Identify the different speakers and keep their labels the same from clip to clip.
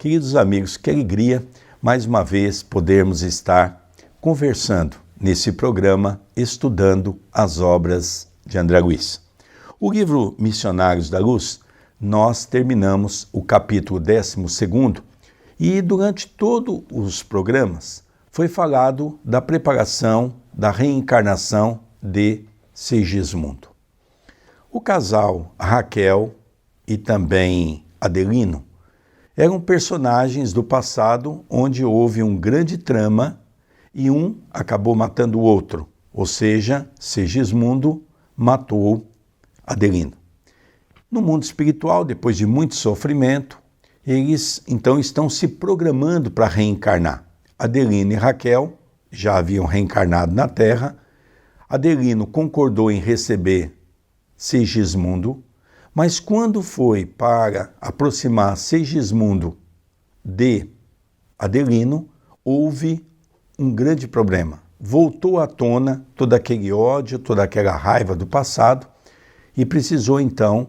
Speaker 1: Queridos amigos, que alegria mais uma vez podermos estar conversando nesse programa, estudando as obras de André Luiz. O livro Missionários da Luz, nós terminamos o capítulo 12º e durante todos os programas foi falado da preparação da reencarnação de Segismundo. O casal Raquel e também Adelino eram personagens do passado onde houve um grande trama e um acabou matando o outro, ou seja, Segismundo matou Adelino. No mundo espiritual, depois de muito sofrimento, eles então estão se programando para reencarnar. Adelino e Raquel já haviam reencarnado na Terra. Adelino concordou em receber Segismundo, mas quando foi para aproximar Segismundo de Adelino, houve um grande problema. Voltou à tona todo aquele ódio, toda aquela raiva do passado e precisou então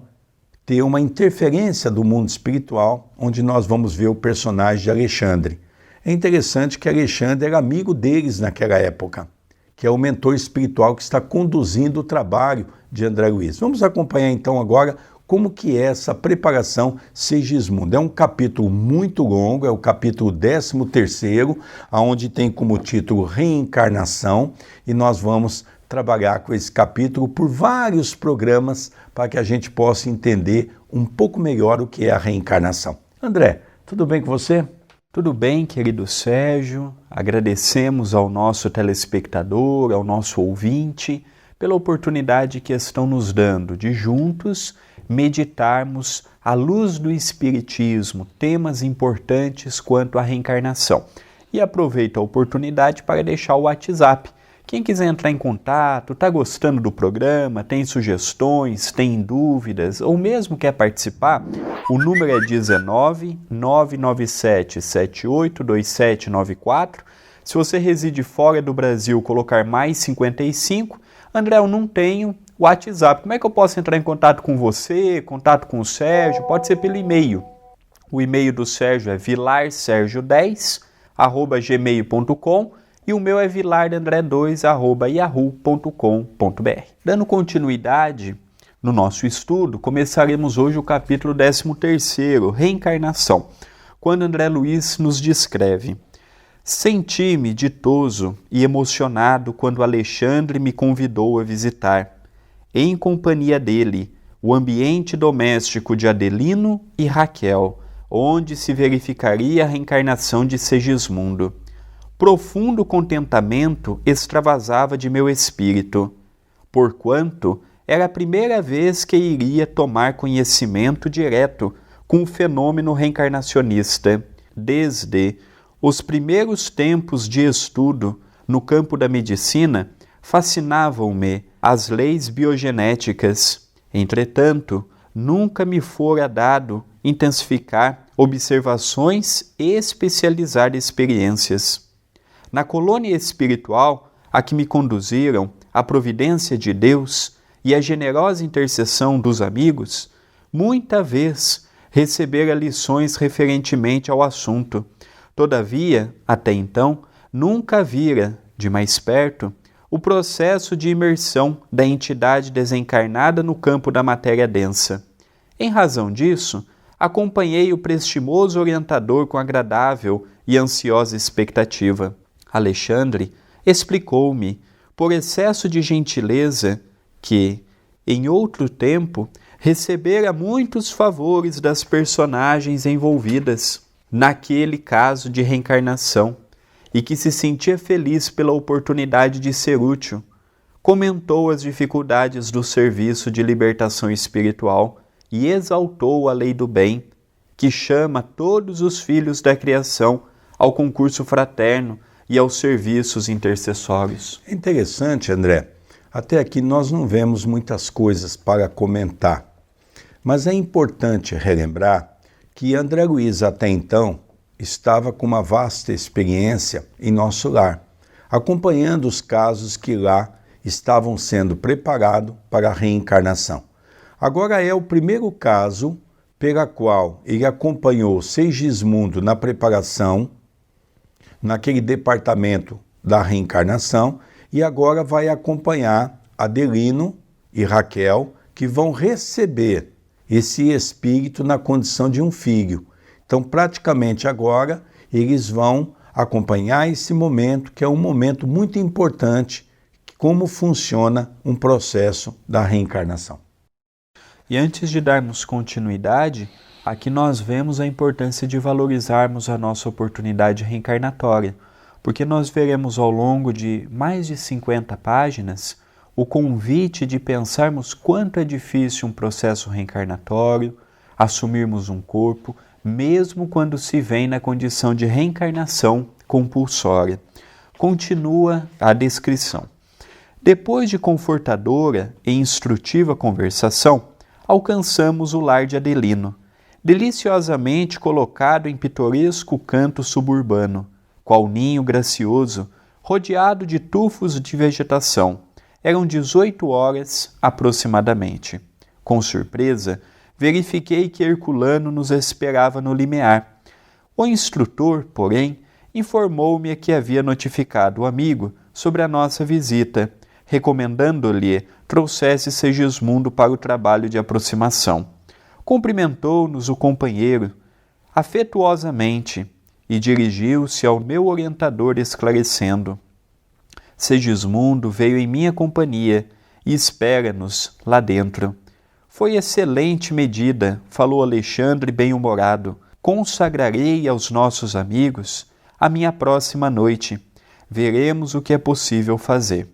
Speaker 1: ter uma interferência do mundo espiritual, onde nós vamos ver o personagem de Alexandre. É interessante que Alexandre era amigo deles naquela época, que é o mentor espiritual que está conduzindo o trabalho de André Luiz. Vamos acompanhar então agora como que é essa preparação Segismundo. É um capítulo muito longo, é o capítulo 13º, onde tem como título Reencarnação, e nós vamos trabalhar com esse capítulo por vários programas para que a gente possa entender um pouco melhor o que é a reencarnação. André, tudo bem com você?
Speaker 2: Tudo bem, querido Sérgio. Agradecemos ao nosso telespectador, ao nosso ouvinte, pela oportunidade que estão nos dando de juntos meditarmos à luz do Espiritismo, temas importantes quanto à reencarnação. E aproveito a oportunidade para deixar o WhatsApp. Quem quiser entrar em contato, está gostando do programa, tem sugestões, tem dúvidas ou mesmo quer participar, o número é 19 997 782794. Se você reside fora do Brasil, colocar mais 55. André, eu não tenho WhatsApp. Como é que eu posso entrar em contato com você, contato com o Sérgio? Pode ser pelo e-mail. O e-mail do Sérgio é vilarsergio10@gmail.com e o meu é vilardandré2@yahoo.com.br. Dando continuidade no nosso estudo, começaremos hoje o capítulo 13º, Reencarnação, quando André Luiz nos descreve: senti-me ditoso e emocionado quando Alexandre me convidou a visitar, em companhia dele, o ambiente doméstico de Adelino e Raquel, onde se verificaria a reencarnação de Segismundo. Profundo contentamento extravasava de meu espírito, porquanto era a primeira vez que iria tomar conhecimento direto com o fenômeno reencarnacionista. Desde os primeiros tempos de estudo no campo da medicina, fascinavam-me as leis biogenéticas. Entretanto, nunca me fora dado intensificar observações e especializar experiências. Na colônia espiritual a que me conduziram a providência de Deus e a generosa intercessão dos amigos, muita vez recebera lições referentemente ao assunto. Todavia, até então, nunca vira, de mais perto, o processo de imersão da entidade desencarnada no campo da matéria densa. Em razão disso, acompanhei o prestimoso orientador com agradável e ansiosa expectativa. Alexandre explicou-me, por excesso de gentileza, que, em outro tempo, recebera muitos favores das personagens envolvidas naquele caso de reencarnação e que se sentia feliz pela oportunidade de ser útil. Comentou as dificuldades do serviço de libertação espiritual e exaltou a lei do bem, que chama todos os filhos da criação ao concurso fraterno e aos serviços intercessórios.
Speaker 1: É interessante, André. Até aqui nós não vemos muitas coisas para comentar, mas é importante relembrar que André Luiz até então estava com uma vasta experiência em nosso lar, acompanhando os casos que lá estavam sendo preparados para a reencarnação. Agora é o primeiro caso pela qual ele acompanhou Segismundo na preparação, naquele departamento da reencarnação, e agora vai acompanhar Adelino e Raquel, que vão receber esse espírito na condição de um filho. Então, praticamente agora, eles vão acompanhar esse momento, que é um momento muito importante, como funciona um processo da reencarnação.
Speaker 2: E antes de darmos continuidade, aqui nós vemos a importância de valorizarmos a nossa oportunidade reencarnatória, porque nós veremos ao longo de mais de 50 páginas o convite de pensarmos quanto é difícil um processo reencarnatório, assumirmos um corpo, mesmo quando se vem na condição de reencarnação compulsória. Continua a descrição. Depois de confortadora e instrutiva conversação, alcançamos o lar de Adelino, deliciosamente colocado em pitoresco canto suburbano, qual ninho gracioso, rodeado de tufos de vegetação. Eram 18 horas aproximadamente. Com surpresa, verifiquei que Herculano nos esperava no limiar. O instrutor, porém, informou-me que havia notificado o amigo sobre a nossa visita, recomendando-lhe trouxesse Segismundo para o trabalho de aproximação. Cumprimentou-nos o companheiro afetuosamente e dirigiu-se ao meu orientador esclarecendo: Segismundo veio em minha companhia e espera-nos lá dentro. Foi excelente medida, falou Alexandre bem-humorado. Consagrarei aos nossos amigos a minha próxima noite. Veremos o que é possível fazer.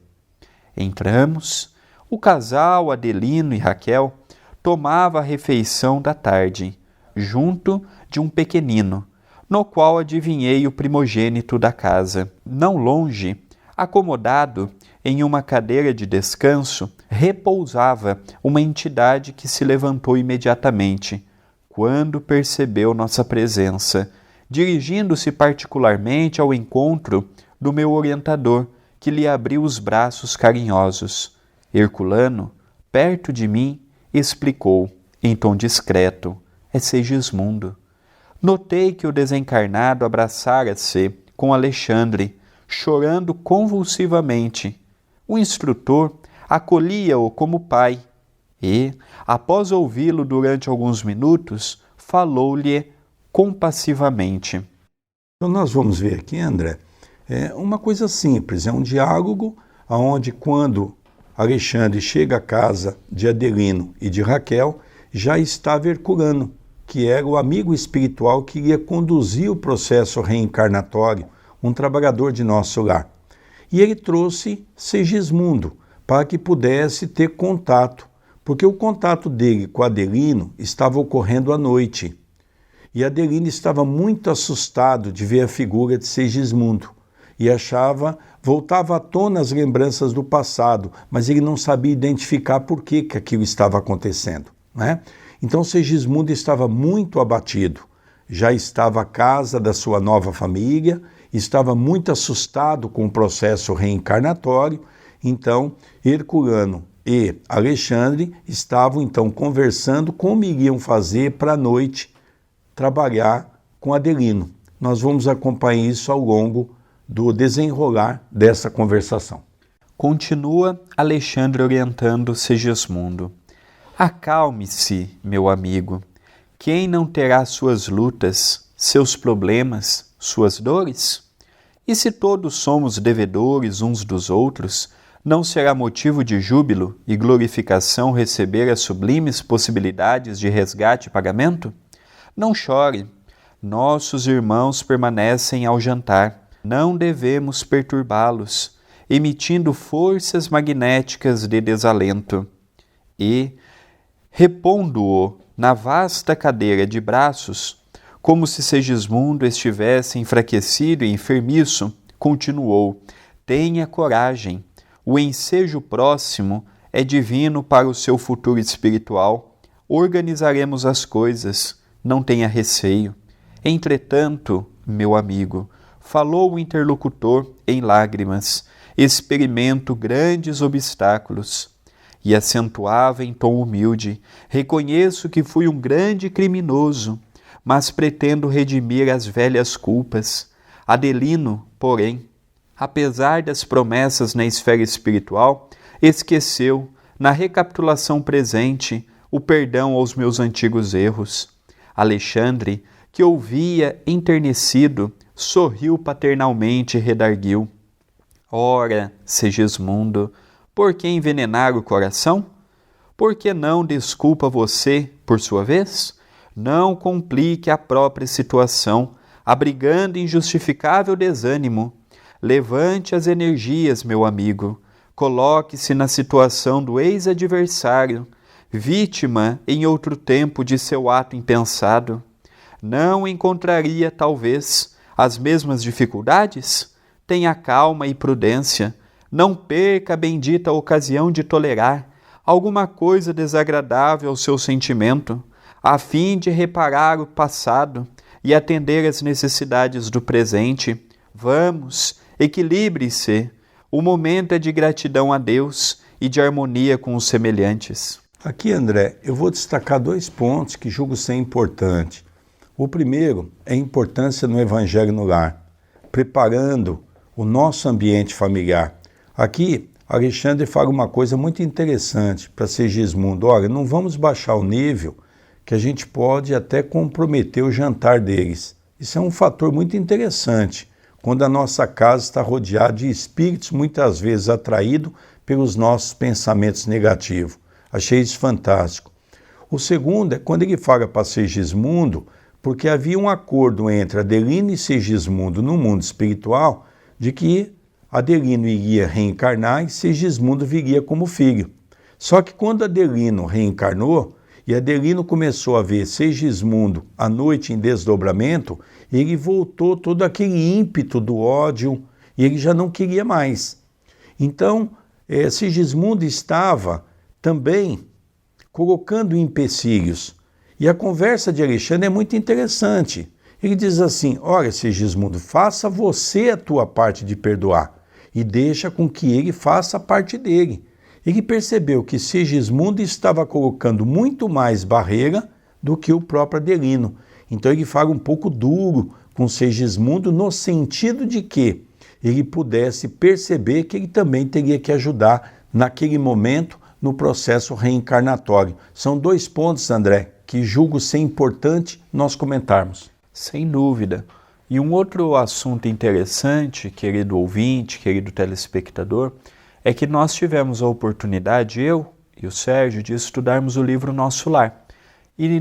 Speaker 2: Entramos. O casal, Adelino e Raquel, tomava a refeição da tarde, junto de um pequenino, no qual adivinhei o primogênito da casa. Não longe, acomodado em uma cadeira de descanso, repousava uma entidade que se levantou imediatamente, quando percebeu nossa presença, dirigindo-se particularmente ao encontro do meu orientador, que lhe abriu os braços carinhosos. Herculano, perto de mim, explicou, em tom discreto: é Segismundo. Notei que o desencarnado abraçara-se com Alexandre, chorando convulsivamente. O instrutor acolhia-o como pai e, após ouvi-lo durante alguns minutos, falou-lhe compassivamente.
Speaker 1: Então nós vamos ver aqui, André, uma coisa simples, é um diálogo onde quando Alexandre chega à casa de Adelino e de Raquel, já estava Herculano, que era o amigo espiritual que iria conduzir o processo reencarnatório, um trabalhador de nosso lar. E ele trouxe Segismundo para que pudesse ter contato, porque o contato dele com Adelino estava ocorrendo à noite. E Adelino estava muito assustado de ver a figura de Segismundo e voltava à tona as lembranças do passado, mas ele não sabia identificar por que aquilo estava acontecendo, né? Então Segismundo estava muito abatido, já estava à casa da sua nova família, estava muito assustado com o processo reencarnatório. Então Herculano e Alexandre estavam então conversando como iriam fazer para a noite trabalhar com Adelino. Nós vamos acompanhar isso ao longo do desenrolar dessa conversação.
Speaker 2: Continua Alexandre orientando Segismundo. Acalme-se, meu amigo. Quem não terá suas lutas, seus problemas, suas dores? E se todos somos devedores uns dos outros, não será motivo de júbilo e glorificação receber as sublimes possibilidades de resgate e pagamento? Não chore. Nossos irmãos permanecem ao jantar. Não devemos perturbá-los, emitindo forças magnéticas de desalento. E, repondo-o na vasta cadeira de braços, como se Segismundo estivesse enfraquecido e enfermiço, continuou: tenha coragem, o ensejo próximo é divino para o seu futuro espiritual. Organizaremos as coisas, não tenha receio. Entretanto, meu amigo, falou o interlocutor em lágrimas, experimento grandes obstáculos. e acentuava em tom humilde: reconheço que fui um grande criminoso, mas pretendo redimir as velhas culpas. Adelino, porém, apesar das promessas na esfera espiritual, esqueceu, na recapitulação presente, o perdão aos meus antigos erros. Alexandre, que ouvia enternecido, sorriu paternalmente e redarguiu: ora, Segismundo, por que envenenar o coração? Por que não desculpa você, por sua vez? Não complique a própria situação, abrigando injustificável desânimo. Levante as energias, meu amigo. Coloque-se na situação do ex-adversário, vítima em outro tempo de seu ato impensado. Não encontraria, talvez, as mesmas dificuldades? Tenha calma e prudência. Não perca a bendita ocasião de tolerar alguma coisa desagradável ao seu sentimento, a fim de reparar o passado e atender às necessidades do presente. Vamos, equilibre-se. O momento é de gratidão a Deus e de harmonia com os semelhantes.
Speaker 1: Aqui, André, eu vou destacar 2 pontos que julgo ser importantes. O primeiro é a importância no Evangelho no lar, preparando o nosso ambiente familiar. Aqui, Alexandre fala uma coisa muito interessante para Segismundo. Olha, não vamos baixar o nível que a gente pode até comprometer o jantar deles. Isso é um fator muito interessante, quando a nossa casa está rodeada de espíritos muitas vezes atraídos pelos nossos pensamentos negativos. Achei isso fantástico. O segundo é quando ele fala para Segismundo, porque havia um acordo entre Adelino e Segismundo no mundo espiritual, de que Adelino iria reencarnar e Segismundo viria como filho. Só que quando Adelino reencarnou, e Adelino começou a ver Segismundo à noite em desdobramento, ele voltou todo aquele ímpeto do ódio e ele já não queria mais. Então, Segismundo estava também colocando empecilhos. E a conversa de Alexandre é muito interessante. Ele diz assim: olha, Segismundo, faça você a tua parte de perdoar e deixa com que ele faça a parte dele. Ele percebeu que Segismundo estava colocando muito mais barreira do que o próprio Adelino. Então ele fala um pouco duro com Segismundo no sentido de que ele pudesse perceber que ele também teria que ajudar naquele momento no processo reencarnatório. São 2 pontos, André, que julgo ser importante nós comentarmos.
Speaker 2: Sem dúvida. E um outro assunto interessante, querido ouvinte, querido telespectador, é que nós tivemos a oportunidade, eu e o Sérgio, de estudarmos o livro Nosso Lar. E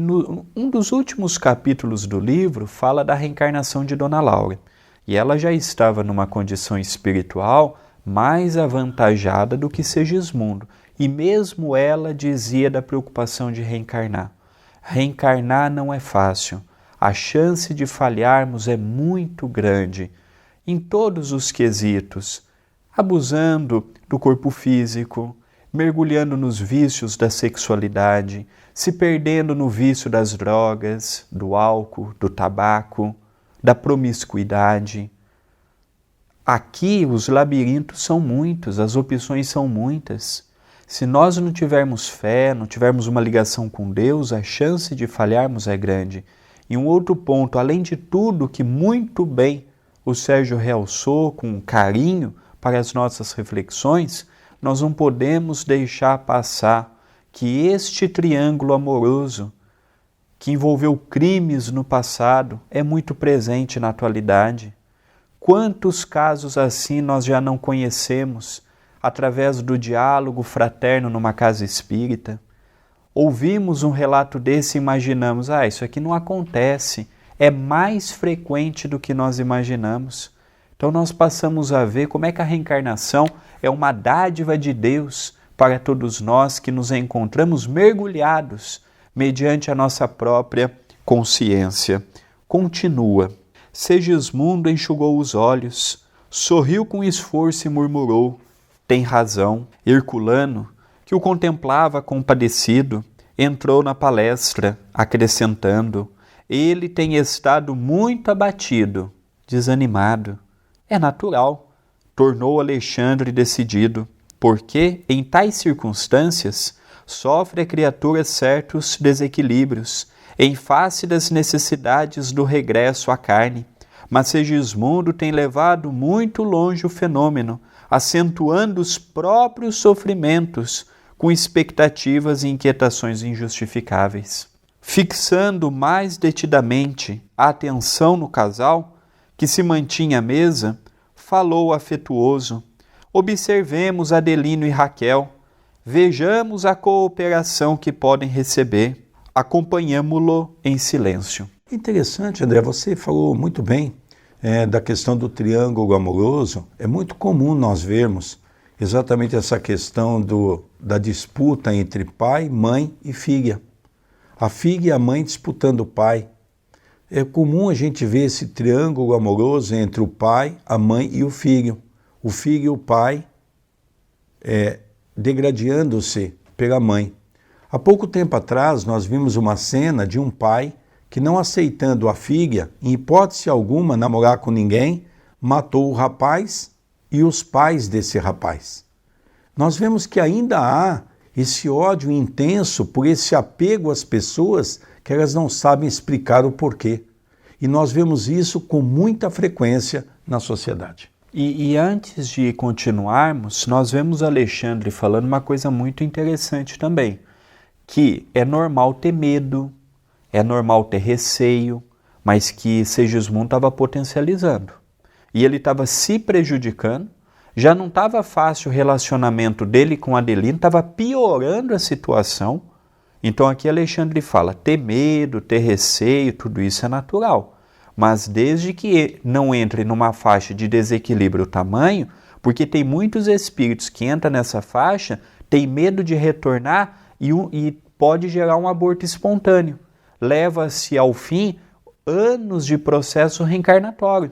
Speaker 2: um dos últimos capítulos do livro fala da reencarnação de Dona Laura. E ela já estava numa condição espiritual mais avantajada do que Segismundo. E mesmo ela dizia da preocupação de reencarnar. Reencarnar não é fácil. A chance de falharmos é muito grande em todos os quesitos, abusando do corpo físico, mergulhando nos vícios da sexualidade, se perdendo no vício das drogas, do álcool, do tabaco, da promiscuidade. Aqui os labirintos são muitos, as opções são muitas. Se nós não tivermos fé, não tivermos uma ligação com Deus, a chance de falharmos é grande. E um outro ponto, além de tudo que muito bem o Sérgio realçou com carinho para as nossas reflexões, nós não podemos deixar passar que este triângulo amoroso, que envolveu crimes no passado, é muito presente na atualidade. Quantos casos assim nós já não conhecemos através do diálogo fraterno numa casa espírita? Ouvimos um relato desse e imaginamos, isso aqui não acontece, é mais frequente do que nós imaginamos. Então nós passamos a ver como é que a reencarnação é uma dádiva de Deus para todos nós que nos encontramos mergulhados mediante a nossa própria consciência. Continua. Segismundo enxugou os olhos, sorriu com esforço e murmurou: tem razão. Herculano, que o contemplava compadecido, entrou na palestra, acrescentando: ele tem estado muito abatido, desanimado. É natural, tornou Alexandre decidido. porque, em tais circunstâncias, sofre a criatura certos desequilíbrios, em face das necessidades do regresso à carne. Mas Segismundo tem levado muito longe o fenômeno, acentuando os próprios sofrimentos com expectativas e inquietações injustificáveis. Fixando mais detidamente a atenção no casal, que se mantinha à mesa, falou afetuoso: observemos Adelino e Raquel, vejamos a cooperação que podem receber, acompanhamo-lo em silêncio.
Speaker 1: Interessante, André, você falou muito bem da questão do triângulo amoroso. É muito comum nós vermos exatamente essa questão da disputa entre pai, mãe e filha. A filha e a mãe disputando o pai. É comum a gente ver esse triângulo amoroso entre o pai, a mãe e o filho. O filho e o pai degradando-se pela mãe. Há pouco tempo atrás, nós vimos uma cena de um pai que, não aceitando a filha, em hipótese alguma, namorar com ninguém, matou o rapaz e os pais desse rapaz. Nós vemos que ainda há esse ódio intenso por esse apego às pessoas que elas não sabem explicar o porquê. E nós vemos isso com muita frequência na sociedade.
Speaker 2: E antes de continuarmos, nós vemos Alexandre falando uma coisa muito interessante também, que é normal ter medo, é normal ter receio, mas que Segismundo estava potencializando. E ele estava se prejudicando, já não estava fácil o relacionamento dele com Adelino, estava piorando a situação. Então aqui Alexandre fala, ter medo, ter receio, tudo isso é natural. Mas desde que não entre numa faixa de desequilíbrio tamanho, porque tem muitos espíritos que entram nessa faixa, tem medo de retornar e pode gerar um aborto espontâneo. Leva-se ao fim anos de processo reencarnatório.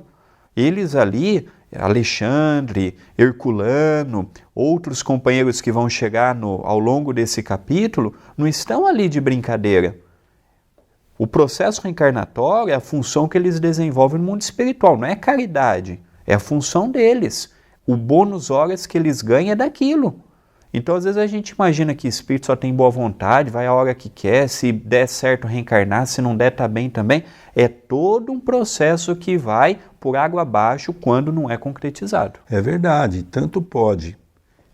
Speaker 2: Eles ali, Alexandre, Herculano, outros companheiros que vão chegar ao longo desse capítulo, não estão ali de brincadeira. O processo reencarnatório é a função que eles desenvolvem no mundo espiritual, não é caridade, é a função deles. O bônus horas que eles ganham é daquilo. Então, às vezes, a gente imagina que espírito só tem boa vontade, vai a hora que quer, se der certo reencarnar, se não der, tá bem também. É todo um processo que vai por água abaixo quando não é concretizado.
Speaker 1: É verdade, tanto pode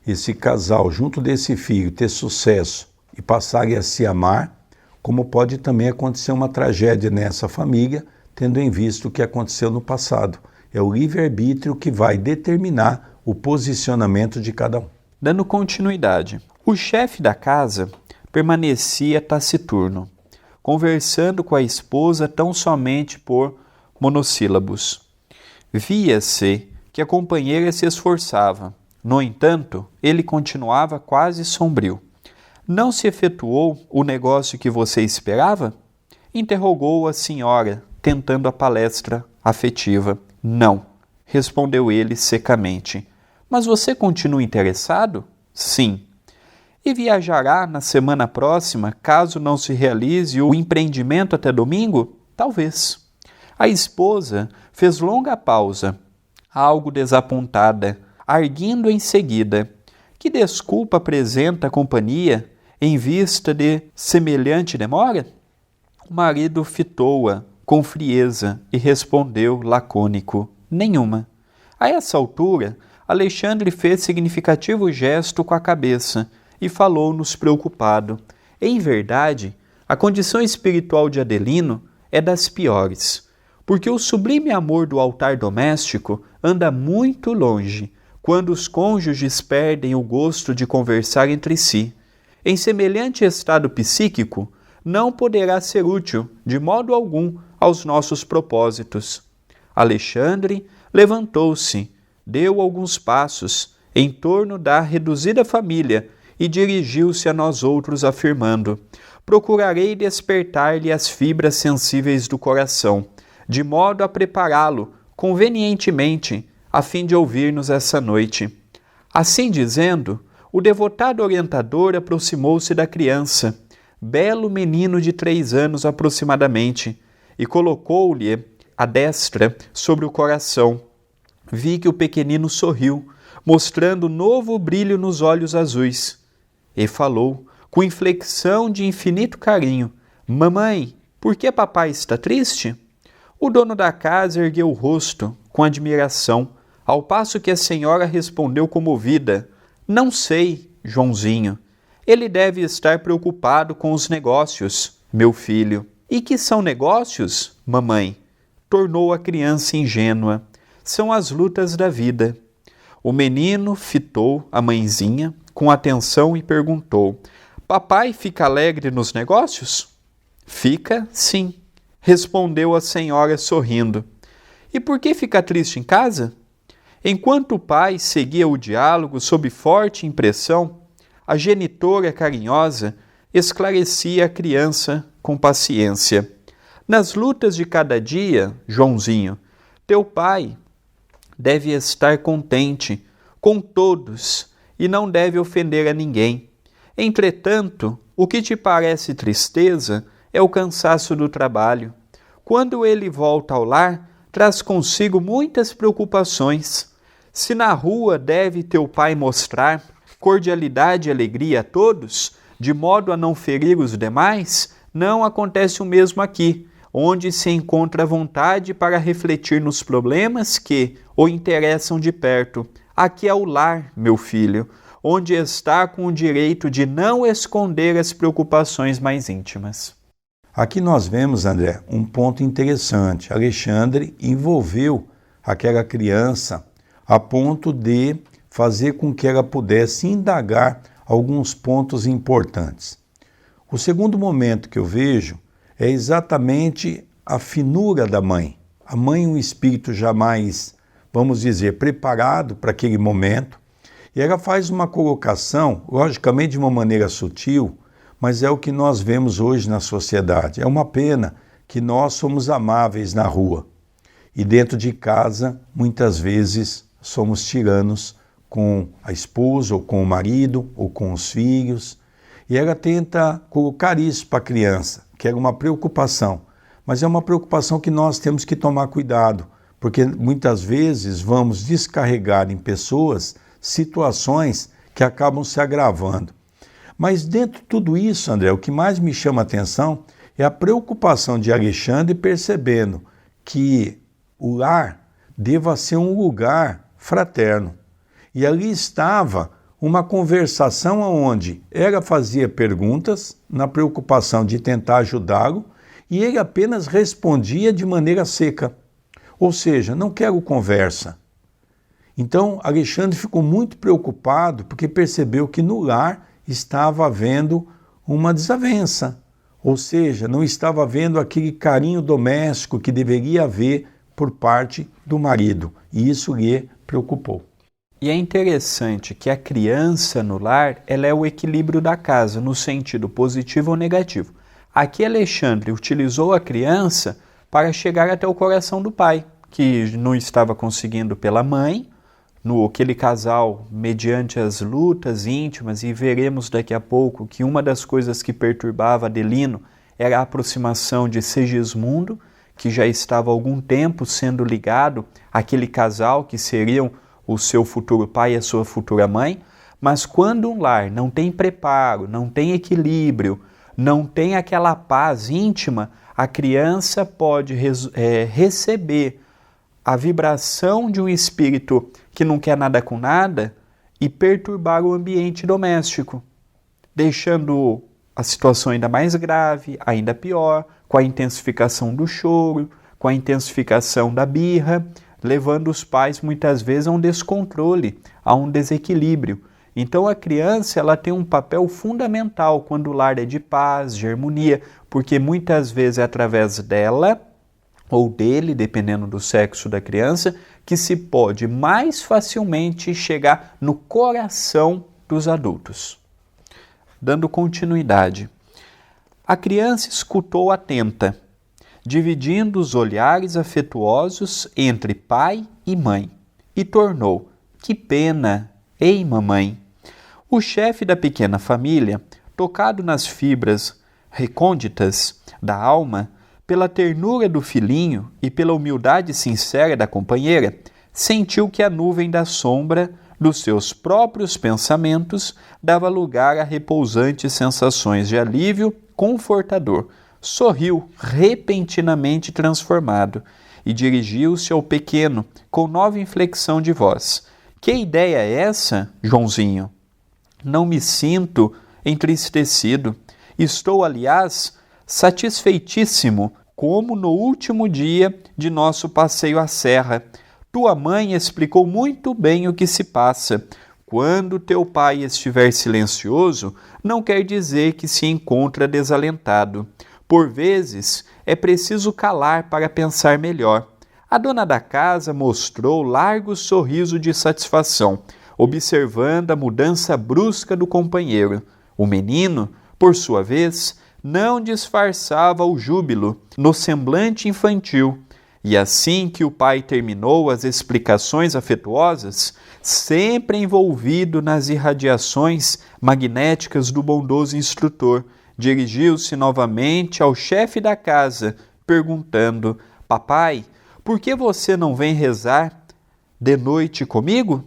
Speaker 1: esse casal, junto desse filho, ter sucesso e passarem a se amar, como pode também acontecer uma tragédia nessa família, tendo em vista o que aconteceu no passado. É o livre-arbítrio que vai determinar o posicionamento de cada um.
Speaker 2: Dando continuidade, o chefe da casa permanecia taciturno, conversando com a esposa tão somente por monossílabos. Via-se que a companheira se esforçava. No entanto, ele continuava quase sombrio. Não se efetuou o negócio que você esperava? Interrogou a senhora, tentando a palestra afetiva. Não, respondeu ele secamente. Mas você continua interessado? Sim. E viajará na semana próxima, caso não se realize o empreendimento até domingo? Talvez. A esposa fez longa pausa, algo desapontada, arguindo em seguida. Que desculpa apresenta a companhia em vista de semelhante demora? O marido fitou-a com frieza e respondeu lacônico. Nenhuma. A essa altura, Alexandre fez significativo gesto com a cabeça e falou-nos preocupado. Em verdade, a condição espiritual de Adelino é das piores, porque o sublime amor do altar doméstico anda muito longe, quando os cônjuges perdem o gosto de conversar entre si. Em semelhante estado psíquico, não poderá ser útil, de modo algum, aos nossos propósitos. Alexandre levantou-se, deu alguns passos em torno da reduzida família e dirigiu-se a nós outros afirmando: procurarei despertar-lhe as fibras sensíveis do coração, de modo a prepará-lo convenientemente, a fim de ouvir-nos essa noite. Assim dizendo, o devotado orientador aproximou-se da criança, belo menino de 3 anos aproximadamente, e colocou-lhe a destra sobre o coração. Vi que o pequenino sorriu, mostrando novo brilho nos olhos azuis. E falou, com inflexão de infinito carinho: Mamãe, por que papai está triste? O dono da casa ergueu o rosto, com admiração, ao passo que a senhora respondeu comovida: Não sei, Joãozinho. Ele deve estar preocupado com os negócios, meu filho. E que são negócios, mamãe? Tornou a criança ingênua. São as lutas da vida. O menino fitou a mãezinha com atenção e perguntou: Papai fica alegre nos negócios? Fica, sim, respondeu a senhora sorrindo. E por que fica triste em casa? Enquanto o pai seguia o diálogo sob forte impressão, a genitora carinhosa esclarecia a criança com paciência. Nas lutas de cada dia, Joãozinho, teu pai deve estar contente com todos e não deve ofender a ninguém. Entretanto, o que te parece tristeza é o cansaço do trabalho. Quando ele volta ao lar, traz consigo muitas preocupações. Se na rua deve teu pai mostrar cordialidade e alegria a todos, de modo a não ferir os demais, não acontece o mesmo aqui, onde se encontra vontade para refletir nos problemas que o interessam de perto. Aqui é o lar, meu filho, onde está com o direito de não esconder as preocupações mais íntimas.
Speaker 1: Aqui nós vemos, André, um ponto interessante. Alexandre envolveu aquela criança a ponto de fazer com que ela pudesse indagar alguns pontos importantes. O segundo momento que eu vejo é exatamente a finura da mãe. A mãe, um espírito jamais, vamos dizer, preparado para aquele momento, e ela faz uma colocação, logicamente de uma maneira sutil, mas é o que nós vemos hoje na sociedade. É uma pena que nós somos amáveis na rua e dentro de casa, muitas vezes, somos tiranos com a esposa, ou com o marido, ou com os filhos. E ela tenta colocar isso para a criança, que era uma preocupação. Mas é uma preocupação que nós temos que tomar cuidado, porque muitas vezes vamos descarregar em pessoas situações que acabam se agravando. Mas dentro de tudo isso, André, o que mais me chama a atenção é a preocupação de Alexandre percebendo que o lar deva ser um lugar fraterno. E ali estava uma conversação onde ela fazia perguntas na preocupação de tentar ajudá-lo e ele apenas respondia de maneira seca. Ou seja, não quero conversa. Então, Alexandre ficou muito preocupado porque percebeu que no lar estava havendo uma desavença, ou seja, não estava havendo aquele carinho doméstico que deveria haver por parte do marido, e isso lhe preocupou.
Speaker 2: E é interessante que a criança no lar, ela é o equilíbrio da casa, no sentido positivo ou negativo. Aqui Alexandre utilizou a criança para chegar até o coração do pai, que não estava conseguindo pela mãe, aquele casal, mediante as lutas íntimas, e veremos daqui a pouco que uma das coisas que perturbava Adelino era a aproximação de Segismundo, que já estava há algum tempo sendo ligado àquele casal que seriam o seu futuro pai e a sua futura mãe. Mas quando um lar não tem preparo, não tem equilíbrio, não tem aquela paz íntima, a criança pode receber a vibração de um espírito que não quer nada com nada e perturbar o ambiente doméstico, deixando a situação ainda mais grave, ainda pior, com a intensificação do choro, com a intensificação da birra, levando os pais muitas vezes a um descontrole, a um desequilíbrio. Então a criança ela tem um papel fundamental quando o lar é de paz, de harmonia, porque muitas vezes é através dela ou dele, dependendo do sexo da criança, que se pode mais facilmente chegar no coração dos adultos. Dando continuidade. A criança escutou atenta, dividindo os olhares afetuosos entre pai e mãe, e tornou: que pena, ei mamãe. O chefe da pequena família, tocado nas fibras recônditas da alma, pela ternura do filhinho e pela humildade sincera da companheira, sentiu que a nuvem da sombra dos seus próprios pensamentos, dava lugar a repousantes sensações de alívio confortador. Sorriu, repentinamente transformado, e dirigiu-se ao pequeno com nova inflexão de voz. Que ideia é essa, Joãozinho? Não me sinto entristecido. Estou, aliás, satisfeitíssimo, como no último dia de nosso passeio à serra. Tua mãe explicou muito bem o que se passa. Quando teu pai estiver silencioso, não quer dizer que se encontra desalentado. Por vezes, é preciso calar para pensar melhor. A dona da casa mostrou largo sorriso de satisfação, observando a mudança brusca do companheiro. O menino, por sua vez, não disfarçava o júbilo no semblante infantil. E assim que o pai terminou as explicações afetuosas, sempre envolvido nas irradiações magnéticas do bondoso instrutor, dirigiu-se novamente ao chefe da casa, perguntando: Papai, por que você não vem rezar de noite comigo?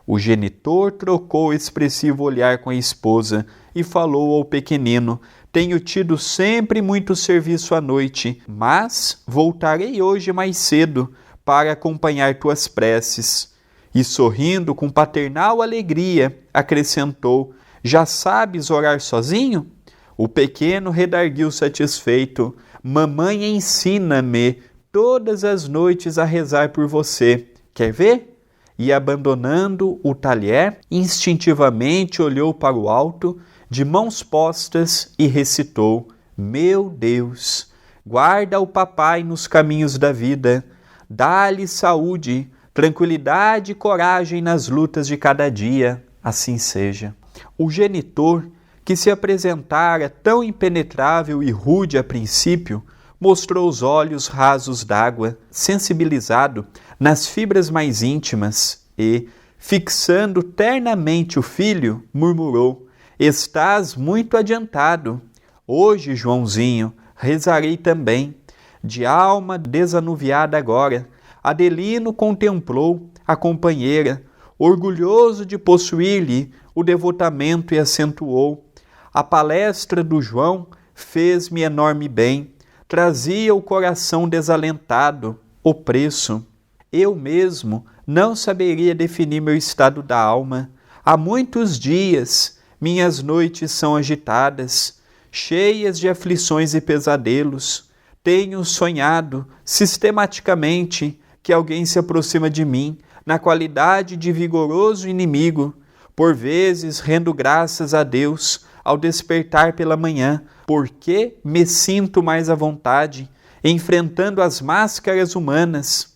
Speaker 2: O genitor trocou expressivo olhar com a esposa e falou ao pequenino: Tenho tido sempre muito serviço à noite, mas voltarei hoje mais cedo para acompanhar tuas preces. E sorrindo com paternal alegria, acrescentou: Já sabes orar sozinho? O pequeno redarguiu satisfeito: Mamãe ensina-me todas as noites a rezar por você. Quer ver? E abandonando o talher, instintivamente olhou para o alto, de mãos postas, e recitou: Meu Deus, guarda o papai nos caminhos da vida, dá-lhe saúde, tranquilidade e coragem nas lutas de cada dia, assim seja. O genitor, que se apresentara tão impenetrável e rude a princípio, mostrou os olhos rasos d'água, sensibilizado nas fibras mais íntimas e, fixando ternamente o filho, murmurou: Estás muito adiantado. Hoje, Joãozinho, rezarei também. De alma desanuviada agora, Adelino contemplou a companheira, orgulhoso de possuir-lhe o devotamento, e acentuou: A palestra do João fez-me enorme bem, trazia o coração desalentado, opresso. Eu mesmo não saberia definir meu estado da alma. Há muitos dias minhas noites são agitadas, cheias de aflições e pesadelos. Tenho sonhado sistematicamente que alguém se aproxima de mim na qualidade de vigoroso inimigo. Por vezes rendo graças a Deus ao despertar pela manhã, porque me sinto mais à vontade, enfrentando as máscaras humanas,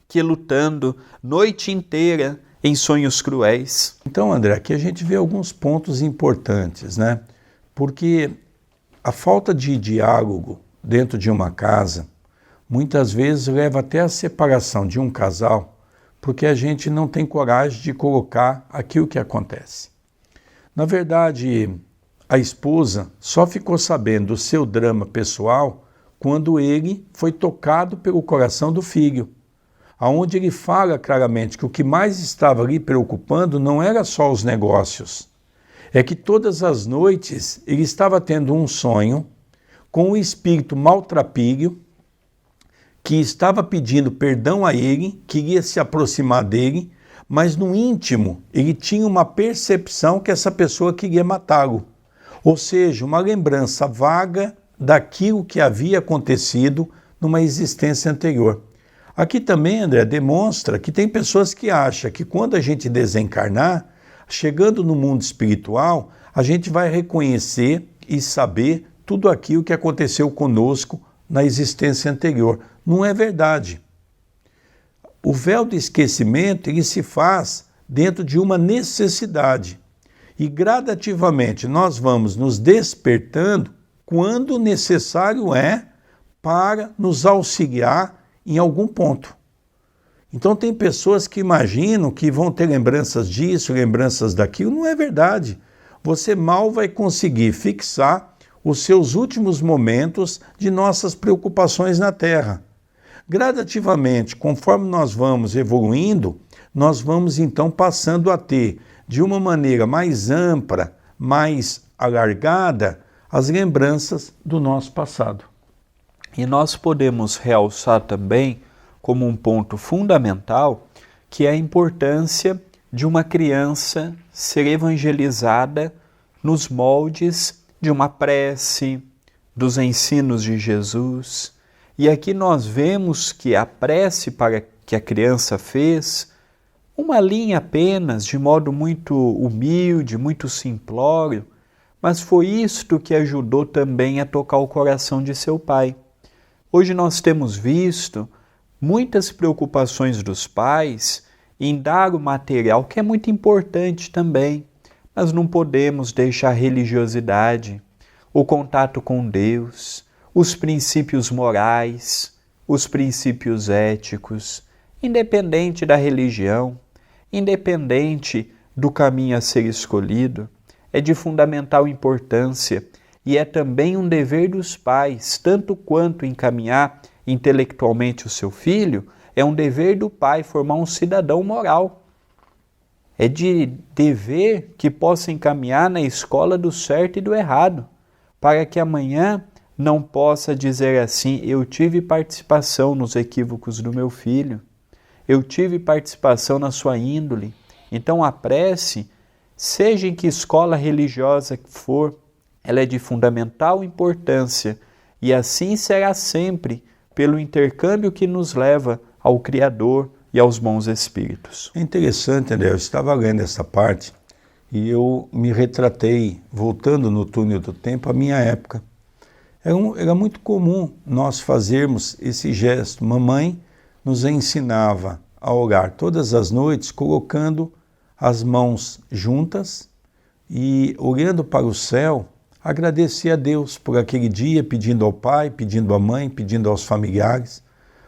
Speaker 2: que lutando noite inteira em sonhos cruéis.
Speaker 1: Então, André, aqui a gente vê alguns pontos importantes, né? Porque a falta de diálogo dentro de uma casa muitas vezes leva até a separação de um casal, porque a gente não tem coragem de colocar aquilo que acontece. Na verdade, a esposa só ficou sabendo do seu drama pessoal quando ele foi tocado pelo coração do filho, onde ele fala claramente que o que mais estava ali preocupando não era só os negócios, é que todas as noites ele estava tendo um sonho com um espírito maltrapilho que estava pedindo perdão a ele, queria se aproximar dele, mas no íntimo ele tinha uma percepção que essa pessoa queria matá-lo. Ou seja, uma lembrança vaga daquilo que havia acontecido numa existência anterior. Aqui também, André, demonstra que tem pessoas que acham que quando a gente desencarnar, chegando no mundo espiritual, a gente vai reconhecer e saber tudo aquilo que aconteceu conosco na existência anterior. Não é verdade. O véu do esquecimento ele se faz dentro de uma necessidade. E gradativamente nós vamos nos despertando quando necessário é para nos auxiliar em algum ponto. Então tem pessoas que imaginam que vão ter lembranças disso, lembranças daquilo. Não é verdade. Você mal vai conseguir fixar os seus últimos momentos de nossas preocupações na Terra. Gradativamente, conforme nós vamos evoluindo, nós vamos então passando a ter, de uma maneira mais ampla, mais alargada, as lembranças do nosso passado.
Speaker 2: E nós podemos realçar também, como um ponto fundamental, que é a importância de uma criança ser evangelizada nos moldes de uma prece, dos ensinos de Jesus. E aqui nós vemos que a prece para que a criança fez, uma linha apenas, de modo muito humilde, muito simplório, mas foi isto que ajudou também a tocar o coração de seu pai. Hoje nós temos visto muitas preocupações dos pais em dar o material, que é muito importante também, mas não podemos deixar a religiosidade, o contato com Deus, os princípios morais, os princípios éticos, independente da religião, independente do caminho a ser escolhido, é de fundamental importância e é também um dever dos pais, tanto quanto encaminhar intelectualmente o seu filho, é um dever do pai formar um cidadão moral. É de dever que possa encaminhar na escola do certo e do errado, para que amanhã não possa dizer assim: eu tive participação nos equívocos do meu filho, eu tive participação na sua índole. Então a prece, seja em que escola religiosa for, ela é de fundamental importância e assim será sempre pelo intercâmbio que nos leva ao Criador e aos bons espíritos.
Speaker 1: É interessante, André, eu estava lendo essa parte e eu me retratei, voltando no túnel do tempo, à minha época. Era muito comum nós fazermos esse gesto. Mamãe nos ensinava a orar todas as noites, colocando as mãos juntas e, olhando para o céu, agradecer a Deus por aquele dia, pedindo ao pai, pedindo à mãe, pedindo aos familiares.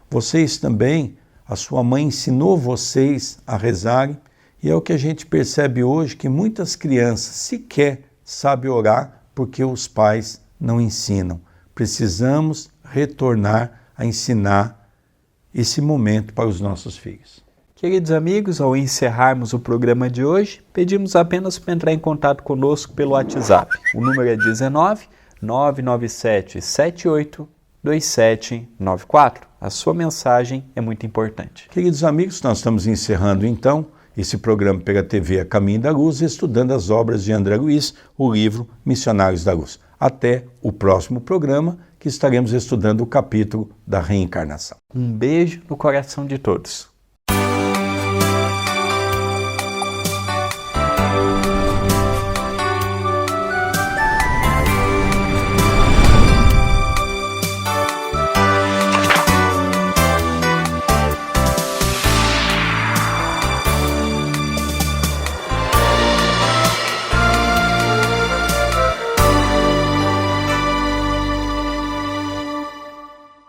Speaker 1: Vocês também, a sua mãe ensinou vocês a rezarem, e é o que a gente percebe hoje, que muitas crianças sequer sabem orar porque os pais não ensinam. Precisamos retornar a ensinar esse momento para os nossos filhos.
Speaker 2: Queridos amigos, ao encerrarmos o programa de hoje, pedimos apenas para entrar em contato conosco pelo WhatsApp. O número é 19 997 78 2794. A sua mensagem é muito importante.
Speaker 1: Queridos amigos, nós estamos encerrando então esse programa pela TV A Caminho da Luz, estudando as obras de André Luiz, o livro Missionários da Luz. Até o próximo programa, que estaremos estudando o capítulo da reencarnação.
Speaker 2: Um beijo no coração de todos.